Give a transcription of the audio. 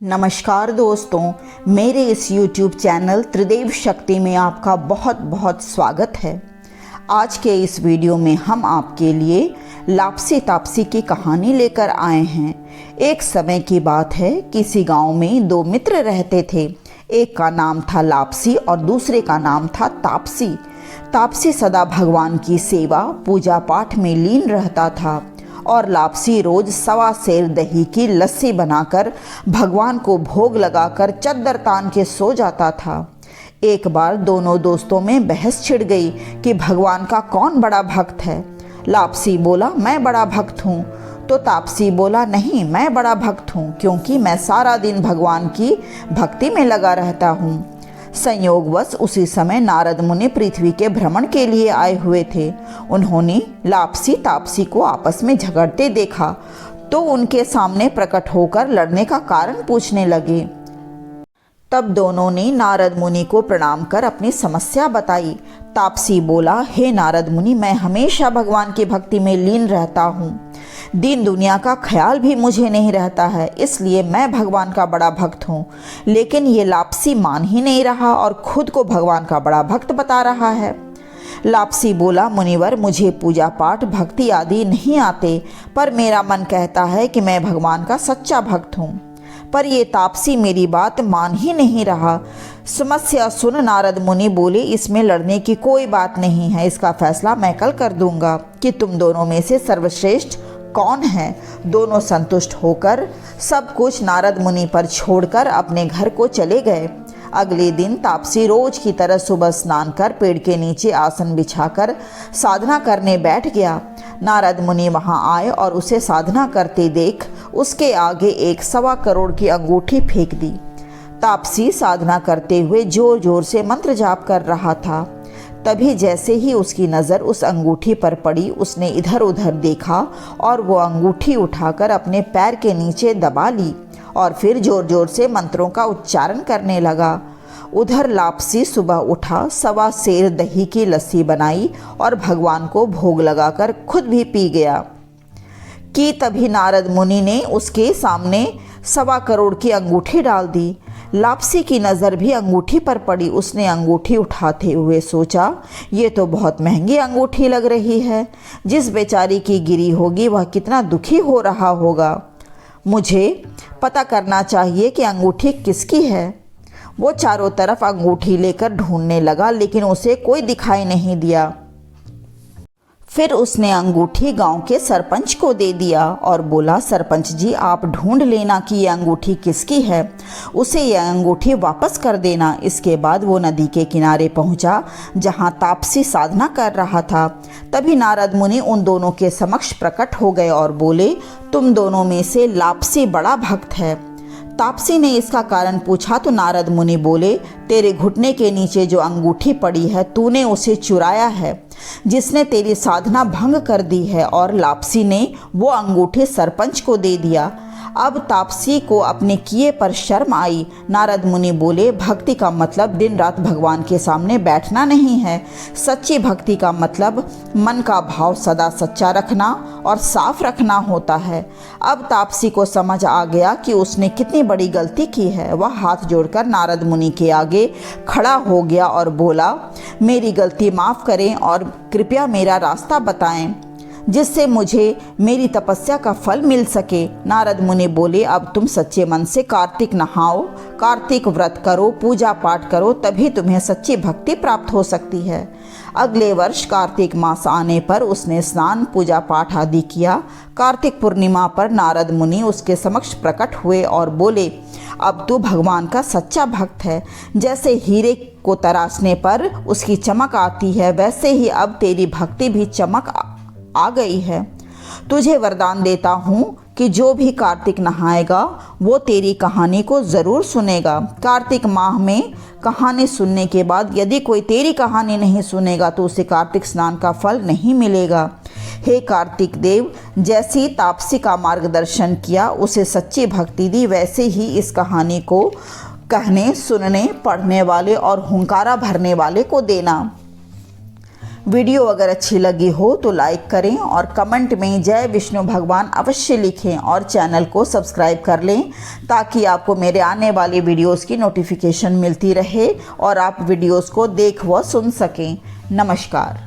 नमस्कार दोस्तों, मेरे इस YouTube चैनल त्रिदेव शक्ति में आपका बहुत बहुत स्वागत है। आज के इस वीडियो में हम आपके लिए लापसी तापसी की कहानी लेकर आए हैं। एक समय की बात है, किसी गांव में दो मित्र रहते थे। एक का नाम था लापसी और दूसरे का नाम था तापसी। तापसी सदा भगवान की सेवा पूजा पाठ में लीन रहता था और लापसी रोज 1.25 सेर दही की लस्सी बनाकर भगवान को भोग लगाकर चद्दर तान के सो जाता था। एक बार दोनों दोस्तों में बहस छिड़ गई कि भगवान का कौन बड़ा भक्त है। लापसी बोला, मैं बड़ा भक्त हूँ। तो तापसी बोला, नहीं, मैं बड़ा भक्त हूँ, क्योंकि मैं सारा दिन भगवान की भक्ति में लगा रहता हूँ। संयोगवश उसी समय नारद मुनि पृथ्वी के भ्रमण के लिए आए हुए थे। उन्होंने लापसी तापसी को आपस में झगड़ते देखा तो उनके सामने प्रकट होकर लड़ने का कारण पूछने लगे। तब दोनों ने नारद मुनि को प्रणाम कर अपनी समस्या बताई। तापसी बोला, हे नारद मुनि, मैं हमेशा भगवान की भक्ति में लीन रहता हूँ। दीन दुनिया का ख्याल भी मुझे नहीं रहता है, इसलिए मैं भगवान का बड़ा भक्त हूँ। लेकिन ये लापसी मान ही नहीं रहा और खुद को भगवान का बड़ा भक्त बता रहा है। लापसी बोला, मुनिवर, मुझे पूजा पाठ भक्ति आदि नहीं आते, पर मेरा मन कहता है कि मैं भगवान का सच्चा भक्त हूँ। पर ये तापसी मेरी बात मान ही नहीं रहा। समस्या सुन नारद मुनि बोले, इसमें लड़ने की कोई बात नहीं है। इसका फैसला मैं कल कर दूंगा कि तुम दोनों में से सर्वश्रेष्ठ कौन है। दोनों संतुष्ट होकर सब कुछ नारद मुनि पर छोड़कर अपने घर को चले गए। अगले दिन तापसी रोज की तरह सुबह स्नान कर पेड़ के नीचे आसन बिछाकर साधना करने बैठ गया। नारद मुनि वहां आए और उसे साधना करते देख उसके आगे एक 1.25 करोड़ की अंगूठी फेंक दी। तापसी साधना करते हुए जोर जोर से मंत्र जाप कर रहा था। तभी जैसे ही उसकी नज़र उस अंगूठी पर पड़ी, उसने इधर उधर देखा और वो अंगूठी उठाकर अपने पैर के नीचे दबा ली और फिर जोर जोर से मंत्रों का उच्चारण करने लगा। उधर लापसी सुबह उठा, 1.25 सेर दही की लस्सी बनाई और भगवान को भोग लगाकर खुद भी पी गया कि तभी नारद मुनि ने उसके सामने 1.25 करोड़ की अंगूठी डाल दी। लापसी की नज़र भी अंगूठी पर पड़ी। उसने अंगूठी उठाते हुए सोचा, ये तो बहुत महंगी अंगूठी लग रही है। जिस बेचारी की गिरी होगी वह कितना दुखी हो रहा होगा। मुझे पता करना चाहिए कि अंगूठी किसकी है। वो चारों तरफ अंगूठी लेकर ढूंढने लगा, लेकिन उसे कोई दिखाई नहीं दिया। फिर उसने अंगूठी गांव के सरपंच को दे दिया और बोला, सरपंच जी, आप ढूंढ लेना कि ये अंगूठी किसकी है, उसे यह अंगूठी वापस कर देना। इसके बाद वो नदी के किनारे पहुंचा जहां तापसी साधना कर रहा था। तभी नारद मुनि उन दोनों के समक्ष प्रकट हो गए और बोले, तुम दोनों में से लापसी बड़ा भक्त है। तापसी ने इसका कारण पूछा तो नारद मुनि बोले, तेरे घुटने के नीचे जो अंगूठी पड़ी है, तूने उसे चुराया है, जिसने तेरी साधना भंग कर दी है। और लापसी ने वो अंगूठी सरपंच को दे दिया। अब तापसी को अपने किए पर शर्म आई। नारद मुनि बोले, भक्ति का मतलब दिन रात भगवान के सामने बैठना नहीं है। सच्ची भक्ति का मतलब मन का भाव सदा सच्चा रखना और साफ रखना होता है। अब तापसी को समझ आ गया कि उसने कितनी बड़ी गलती की है। वह हाथ जोड़कर नारद मुनि के आगे खड़ा हो गया और बोला, मेरी गलती माफ़ करें और कृपया मेरा रास्ता बताएं, जिससे मुझे मेरी तपस्या का फल मिल सके। नारद मुनि बोले, अब तुम सच्चे मन से कार्तिक नहाओ, कार्तिक व्रत करो, पूजा पाठ करो, तभी तुम्हें सच्ची भक्ति प्राप्त हो सकती है। अगले वर्ष कार्तिक मास आने पर उसने स्नान पूजा पाठ आदि किया। कार्तिक पूर्णिमा पर नारद मुनि उसके समक्ष प्रकट हुए और बोले, अब तू भगवान का सच्चा भक्त है। जैसे हीरे को तराशने पर उसकी चमक आती है, वैसे ही अब तेरी भक्ति भी चमक आ गई है। तुझे वरदान देता हूँ कि जो भी कार्तिक नहाएगा वो तेरी कहानी को ज़रूर सुनेगा। कार्तिक माह में कहानी सुनने के बाद यदि कोई तेरी कहानी नहीं सुनेगा तो उसे कार्तिक स्नान का फल नहीं मिलेगा। हे कार्तिक देव, जैसी तापसी का मार्गदर्शन किया, उसे सच्ची भक्ति दी, वैसे ही इस कहानी को कहने, सुनने, पढ़ने वाले और हुंकारा भरने वाले को देना। वीडियो अगर अच्छी लगी हो तो लाइक करें और कमेंट में जय विष्णु भगवान अवश्य लिखें और चैनल को सब्सक्राइब कर लें ताकि आपको मेरे आने वाली वीडियोस की नोटिफिकेशन मिलती रहे और आप वीडियोस को देख व सुन सकें। नमस्कार।